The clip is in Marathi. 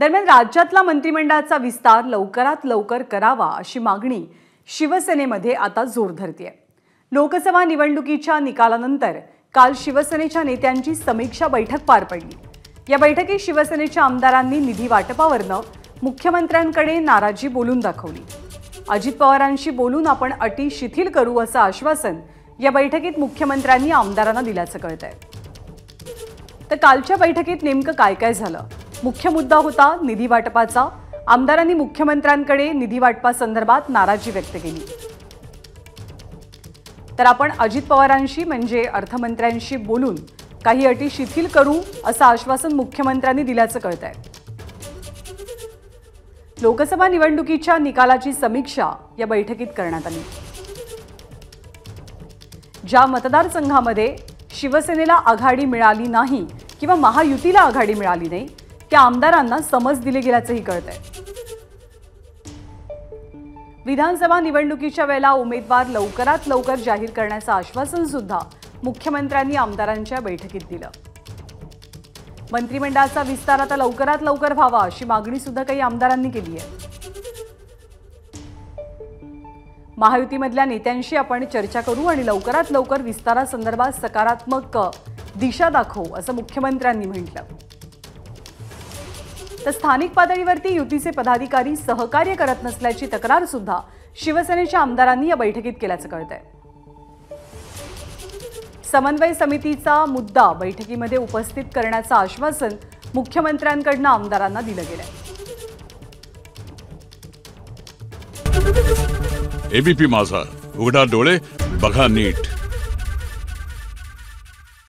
दरम्यान राज्यातला मंत्रिमंडळाचा विस्तार लवकरात लवकर करावा अशी मागणी शिवसेनेमध्ये आता जोर धरतेय। लोकसभा निवडणुकीच्या निकालानंतर काल शिवसेनेच्या नेत्यांची समीक्षा बैठक पार पडली। या बैठकीत शिवसेनेच्या आमदारांनी निधी वाटपावरनं मुख्यमंत्र्यांकडे नाराजी बोलून दाखवली। अजित पवारांशी बोलून आपण अटी शिथिल करू असं आश्वासन या बैठकीत मुख्यमंत्र्यांनी आमदारांना दिल्याचं कळतंय। तर कालच्या बैठकीत नेमकं काय काय झालं? मुख्य मुद्दा होता निधी वाटपाचा। आमदारांनी मुख्यमंत्र्यांकडे निधी वाटपासंदर्भात नाराजी व्यक्त केली। तर आपण अजित पवारांशी म्हणजे अर्थमंत्र्यांशी बोलून काही अटी शिथिल करू असं आश्वासन मुख्यमंत्र्यांनी दिल्याचं कळतंय। लोकसभा निवडणुकीच्या निकालाची समीक्षा या बैठकीत करण्यात आली। ज्या मतदारसंघामध्ये शिवसेनेला आघाडी मिळाली नाही किंवा महायुतीला आघाडी मिळाली नाही त्या आमदारांना समज दिले गेल्याचंही कळतंय। विधानसभा निवडणुकीच्या वेळेला उमेदवार लवकरात लवकर जाहीर करण्याचं आश्वासन सुद्धा मुख्यमंत्र्यांनी आमदारांच्या बैठकीत दिलं। मंत्रिमंडळाचा विस्तार आता लवकरात लवकर व्हावा अशी मागणी सुद्धा काही आमदारांनी केली आहे। महायुतीमधल्या नेत्यांशी आपण चर्चा करू आणि लवकरात लवकर विस्तारासंदर्भात सकारात्मक दिशा दाखवू असं मुख्यमंत्र्यांनी म्हटलं। तर स्थानिक पातळीवरती युतीचे पदाधिकारी सहकार्य करत नसल्याची तक्रार सुद्धा शिवसेनेच्या आमदारांनी या बैठकीत केल्याचं कळतंय। समन्वय समितीचा मुद्दा बैठकीमध्ये उपस्थित करण्याचं आश्वासन मुख्यमंत्र्यांकडून आमदारांना दिलं गेलंय। एबीपी माझा, उघडा डोळे बघा नीट।